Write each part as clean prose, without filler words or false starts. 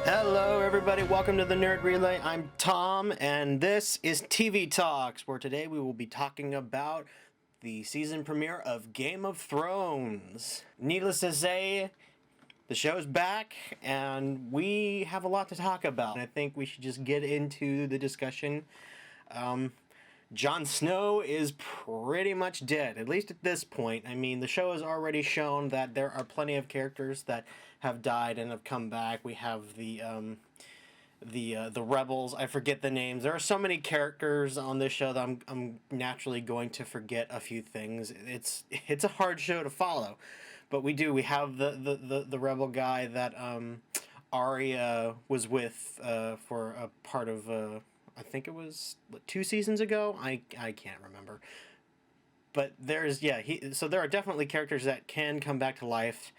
Hello everybody, welcome to the Nerd Relay. I'm Tom, and this is TV Talks, where today we will be talking about the season premiere of Game of Thrones. Needless to say, the show's back, and we have a lot to talk about. And I think we should just get into the discussion. Jon Snow is pretty much dead, at least at this point. I mean, the show has already shown that there are plenty of characters that have died and have come back. We have the rebels. I forget the names. There are so many characters on this show that I'm naturally going to forget a few things. It's a hard show to follow, but we have the rebel guy that Arya was with for a part of. I think it was 2 seasons ago. I can't remember. But there are definitely characters that can come back to life,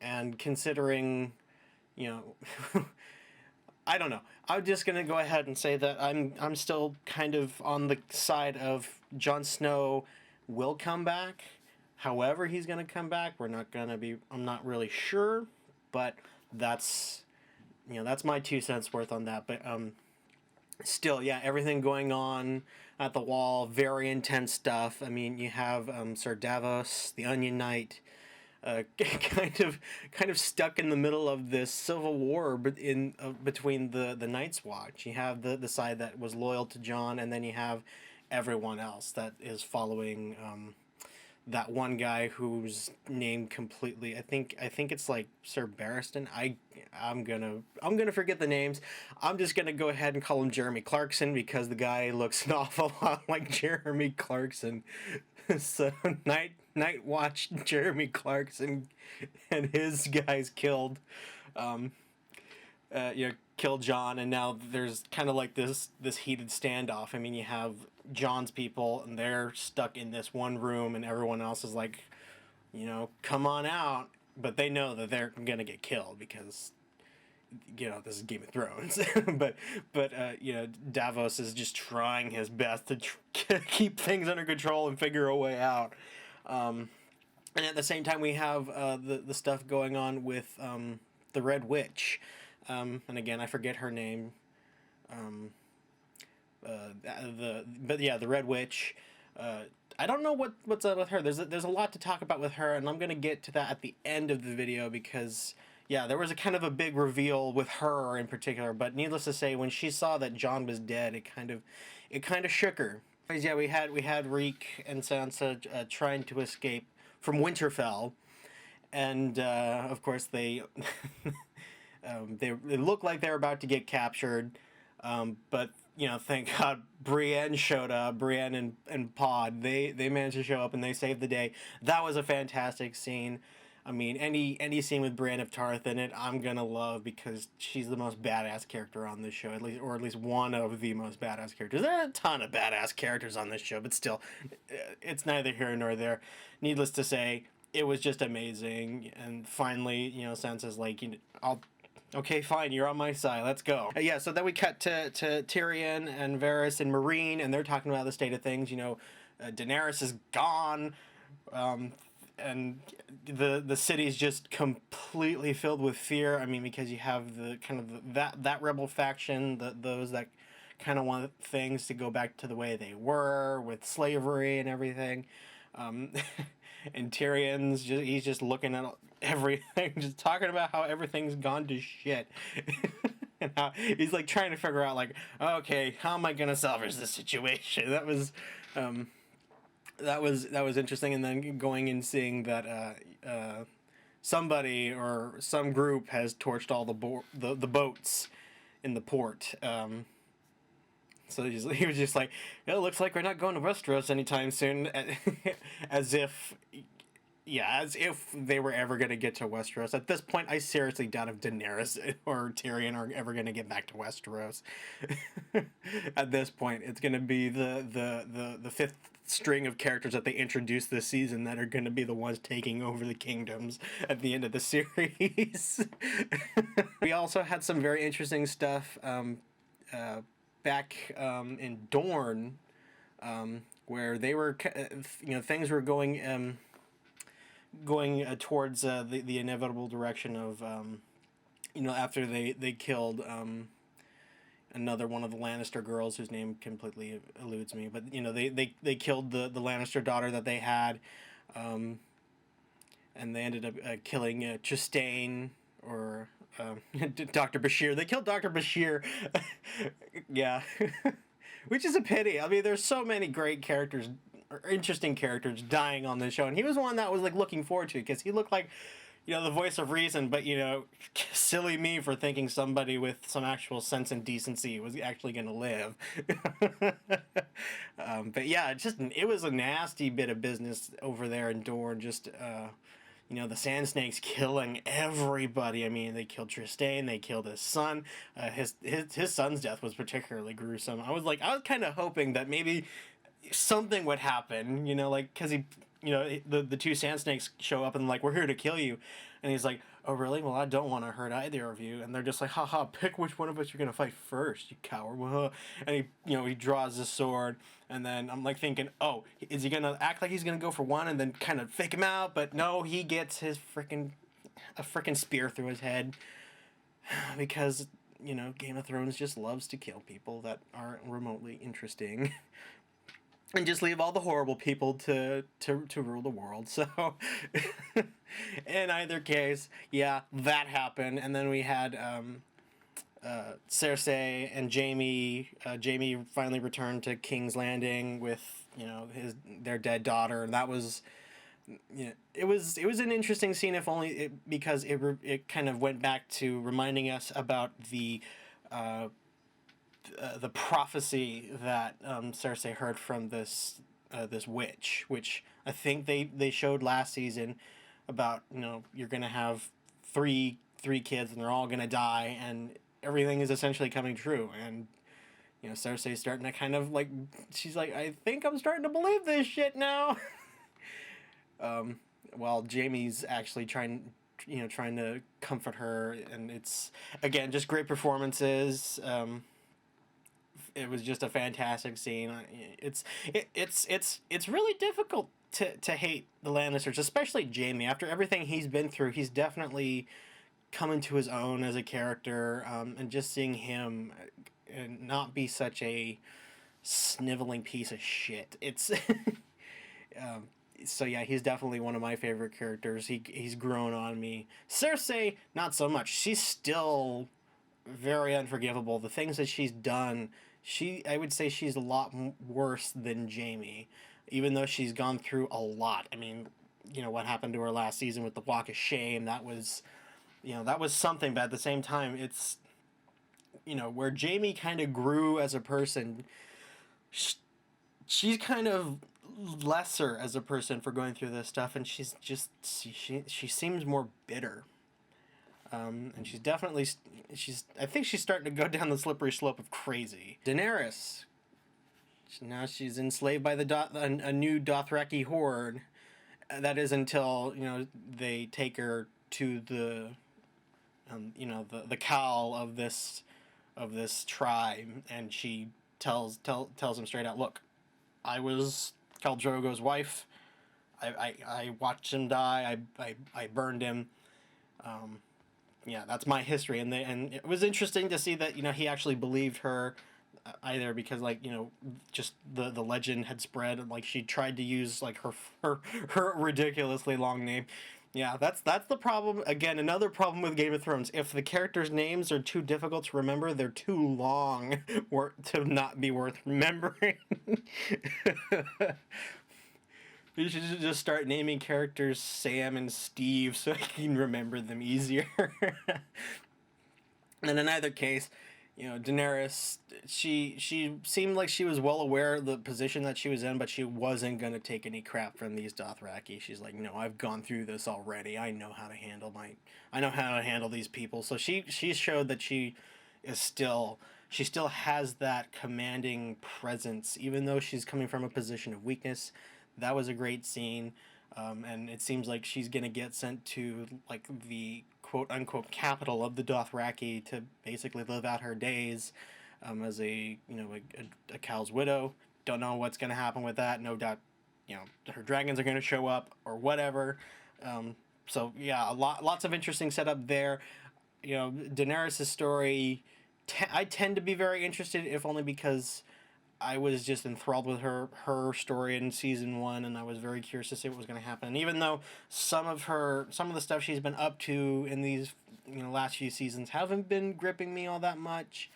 and considering, I don't know. I'm just gonna go ahead and say that I'm still kind of on the side of Jon Snow will come back. However, he's gonna come back. I'm not really sure, but that's my 2 cents worth on that. But still, yeah, everything going on at the Wall, very intense stuff. I mean, you have Sir Davos, the Onion Knight, kind of stuck in the middle of this civil war between the Night's Watch. You have the side that was loyal to Jon, and then you have everyone else that is following that one guy whose name completely, I think it's like Sir Barristan. I'm gonna forget the names. I'm just gonna go ahead and call him Jeremy Clarkson, because the guy looks an awful lot like Jeremy Clarkson. So Night Watch Jeremy Clarkson and his guys killed killed Jon, and now there's kind of like this heated standoff. I mean, you have Jon's people, and they're stuck in this one room, and everyone else is like, come on out, but they know that they're gonna get killed because this is Game of Thrones. but Davos is just trying his best to keep things under control and figure a way out. And at the same time, we have the stuff going on with the Red Witch. And again, I forget her name. The Red Witch. I don't know what's up with her. There's a lot to talk about with her, and I'm gonna get to that at the end of the video, because there was a kind of a big reveal with her in particular. But needless to say, when she saw that Jon was dead, it kind of shook her. Yeah, we had Reek and Sansa trying to escape from Winterfell, and of course they it looked like they were about to get captured, but thank God Brienne showed up. Brienne and Pod, they managed to show up and they saved the day. That was a fantastic scene. I mean, any scene with Brienne of Tarth in it, I'm gonna love, because she's the most badass character on this show, at least one of the most badass characters. There are a ton of badass characters on this show, but still, it's neither here nor there. Needless to say, it was just amazing. And finally, Sansa's like, okay, fine, you're on my side, let's go. So then we cut to Tyrion and Varys and Meereen, and they're talking about the state of things. Daenerys is gone, and the city's just completely filled with fear. I mean, because you have the kind of that rebel faction, those that kind of want things to go back to the way they were with slavery and everything. And Tyrion's he's just looking at everything, just talking about how everything's gone to shit. And how he's like trying to figure out, like, okay, how am I gonna salvage this situation? That was interesting. And then going and seeing that somebody or some group has torched all the boats in the port. So he was just like, it looks like we're not going to Westeros anytime soon. as if they were ever going to get to Westeros. At this point, I seriously doubt if Daenerys or Tyrion are ever going to get back to Westeros. At this point, it's going to be the fifth string of characters that they introduced this season that are going to be the ones taking over the kingdoms at the end of the series. We also had some very interesting stuff back in Dorne, where they were, things were going going towards the inevitable direction of after they killed another one of the Lannister girls whose name completely eludes me, but they killed the Lannister daughter that they had, um, and they ended up killing Chastain or Dr. Bashir. They killed Dr. Bashir. Yeah. Which is a pity. I mean, there's so many great characters, or interesting characters dying on this show, and he was one that was like looking forward to it because he looked like, the voice of reason. But silly me for thinking somebody with some actual sense and decency was actually going to live. But yeah, it was a nasty bit of business over there in Dorne. Just the Sand Snakes killing everybody. I mean, they killed Trystane. They killed his son. His son's death was particularly gruesome. I was kind of hoping that maybe something would happen. Like because the two Sand Snakes show up and like, we're here to kill you, and he's like, oh really? Well, I don't want to hurt either of you. And they're just like, haha, pick which one of us you're gonna fight first, you coward. And he draws his sword, and then I'm like thinking, oh, is he gonna act like he's gonna go for one and then kind of fake him out? But no, he gets a freaking spear through his head because Game of Thrones just loves to kill people that aren't remotely interesting. And just leave all the horrible people to rule the world. So, in either case, yeah, that happened. And then we had Cersei and Jaime. Jaime finally returned to King's Landing with their dead daughter, and that was it was an interesting scene, if only because it kind of went back to reminding us about the prophecy that Cersei heard from this witch, which I think they showed last season about you're gonna have three kids and they're all gonna die, and everything is essentially coming true. And Cersei's starting to kind of like, she's like, I think I'm starting to believe this shit now. While Jaime's actually trying to comfort her, and it's again just great performances. It was just a fantastic scene. It's really difficult to hate the Lannisters, especially Jaime. After everything he's been through, he's definitely coming to his own as a character, and just seeing him and not be such a sniveling piece of shit. It's so yeah, he's definitely one of my favorite characters. He's grown on me. Cersei, not so much. She's still very unforgivable. The things that she's done, I would say she's a lot worse than Jaime, even though she's gone through a lot. I mean, what happened to her last season with the Walk of Shame, that was something, but at the same time, it's, where Jaime kind of grew as a person, she's kind of lesser as a person for going through this stuff, and she's just, she seems more bitter. And I think she's starting to go down the slippery slope of crazy. Daenerys, now she's enslaved by a new Dothraki horde. That is until they take her to the the cowl of this tribe, and she tells him straight out, look, I was Khal Drogo's wife. I watched him die. I burned him. Yeah, that's my history, and it was interesting to see that he actually believed her, either because just the legend had spread, and she tried to use her ridiculously long name. Yeah, that's the problem. Again, another problem with Game of Thrones. If the characters' names are too difficult to remember, they're too long to not be worth remembering. You should just start naming characters Sam and Steve so I can remember them easier. And in either case, Daenerys, she seemed like she was well aware of the position that she was in, but she wasn't going to take any crap from these Dothraki. She's like, no, I've gone through this already. I know how to handle these people. So she showed that she still has that commanding presence, even though she's coming from a position of weakness. That was a great scene, and it seems like she's gonna get sent to the quote unquote capital of the Dothraki to basically live out her days, as a Khal's widow. Don't know what's gonna happen with that. No doubt, her dragons are gonna show up or whatever. So yeah, lots of interesting setup there. You know, Daenerys' story. I tend to be very interested, if only because I was just enthralled with her story in season one, and I was very curious to see what was going to happen. And even though some of the stuff she's been up to in these last few seasons haven't been gripping me all that much,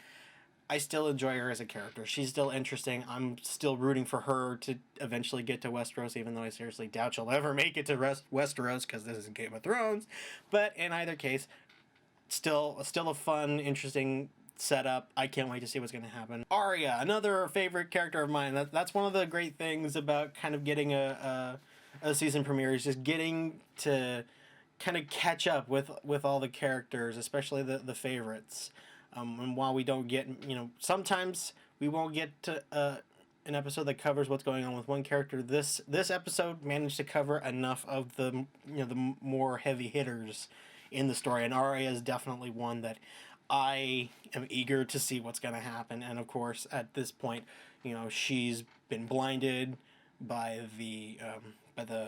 I still enjoy her as a character. She's still interesting. I'm still rooting for her to eventually get to Westeros, even though I seriously doubt she'll ever make it to Westeros because this is Game of Thrones. But in either case, still a fun, interesting setup. I can't wait to see what's going to happen. Arya, another favorite character of mine. That's one of the great things about kind of getting a season premiere is just getting to kind of catch up with all the characters, especially the favorites. And while we don't get, sometimes we won't get to an episode that covers what's going on with one character. This episode managed to cover enough of the the more heavy hitters in the story, and Arya is definitely one that I am eager to see what's going to happen. And of course, at this point, she's been blinded by the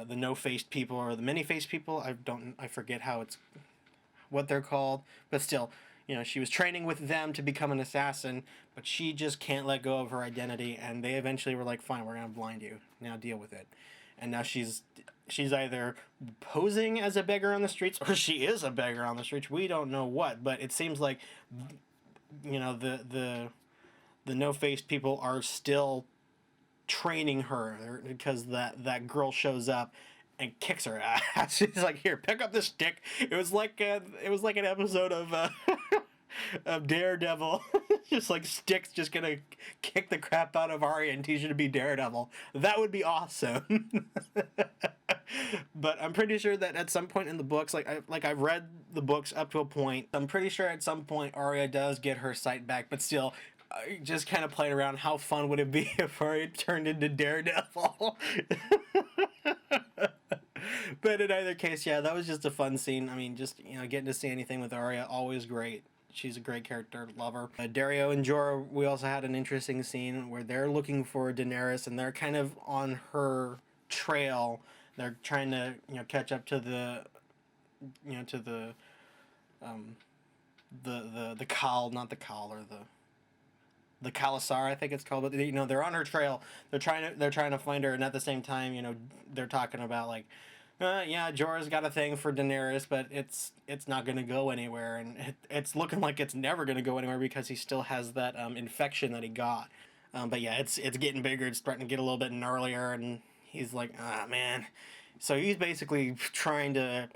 no-faced people or the many-faced people. I forget what they're called, but still, she was training with them to become an assassin, but she just can't let go of her identity, and they eventually were like, fine, we're going to blind you. Now deal with it. And now she's either posing as a beggar on the streets or she is a beggar on the streets. We don't know what, but it seems like the no-faced people are still training her because that girl shows up and kicks her ass. She's like, "Here, pick up this stick." It was like an episode of of Daredevil. Just like Stick's just gonna kick the crap out of Arya and teach her to be Daredevil. That would be awesome. But I'm pretty sure that at some point in the books, I've read the books up to a point. I'm pretty sure at some point Arya does get her sight back, but still, just kind of playing around. How fun would it be if Arya turned into Daredevil? But in either case, yeah, that was just a fun scene. I mean, just getting to see anything with Arya, always great. She's a great character, love her. Dario and Jorah, we also had an interesting scene where they're looking for Daenerys and they're kind of on her trail. They're trying to catch up to the to the Khal, not the Khal, or the Khalasar, I think it's called. But they're on her trail. They're trying to find her, and at the same time, they're talking about like, yeah, Jorah's got a thing for Daenerys, but it's not gonna go anywhere, and it's looking like it's never gonna go anywhere because he still has that infection that he got. But yeah, it's getting bigger. It's starting to get a little bit gnarlier, and he's like, ah, man. So he's basically trying to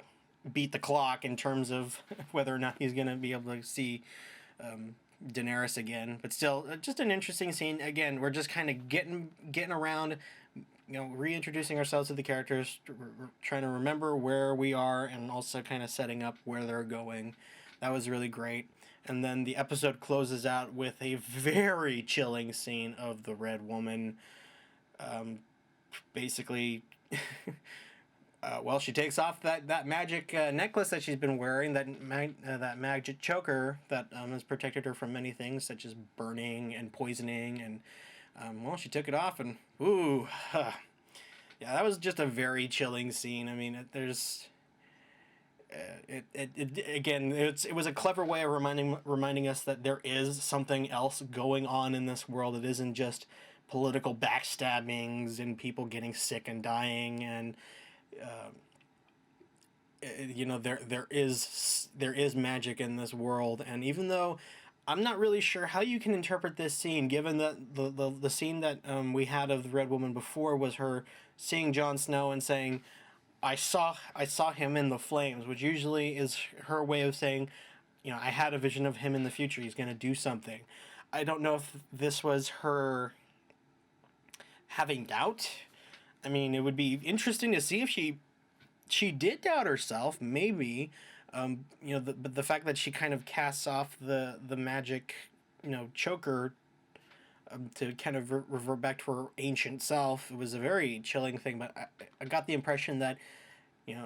beat the clock in terms of whether or not he's gonna be able to see Daenerys again. But still, just an interesting scene. Again, we're just kind of getting around, reintroducing ourselves to the characters, trying to remember where we are, and also kind of setting up where they're going. That was really great. And then the episode closes out with a very chilling scene of the Red Woman. Basically, she takes off that magic necklace that she's been wearing, that magic choker that has protected her from many things, such as burning and poisoning, and she took it off, and ooh, yeah, that was just a very chilling scene. I mean, it was a clever way of reminding us that there is something else going on in this world. It isn't just political backstabbings and people getting sick and dying, and there is magic in this world. And even though I'm not really sure how you can interpret this scene, given that the scene that we had of the Red Woman before was her seeing Jon Snow and saying, I saw him in the flames," which usually is her way of saying, I had a vision of him in the future. He's going to do something. I don't know if this was her having doubt. I mean, it would be interesting to see if she did doubt herself, maybe. But the fact that she kind of casts off the magic, choker, to kind of revert back to her ancient self, it was a very chilling thing. But I got the impression that,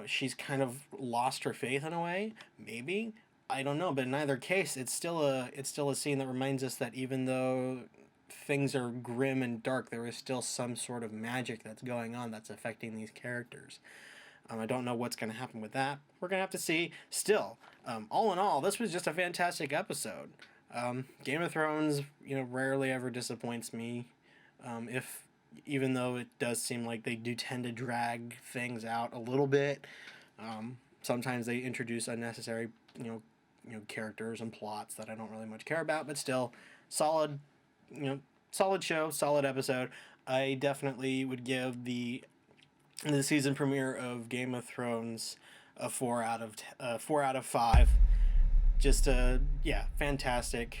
she's kind of lost her faith in a way. Maybe, I don't know. But in either case, it's still a scene that reminds us that even though things are grim and dark, there is still some sort of magic that's going on that's affecting these characters. I don't know what's going to happen with that. We're going to have to see. Still, all in all, this was just a fantastic episode. Game of Thrones, rarely ever disappoints me. If Even though it does seem like they do tend to drag things out a little bit, sometimes they introduce unnecessary, characters and plots that I don't really much care about. But still, solid, solid show, solid episode. I definitely would give the season premiere of Game of Thrones a 4 out of 5. Just fantastic.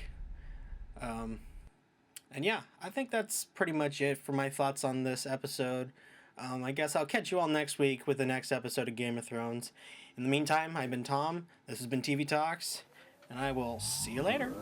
And yeah, I think that's pretty much it for my thoughts on this episode. I guess I'll catch you all next week with the next episode of Game of Thrones. In the meantime, I've been Tom. This has been TV Talks, and I will see you later.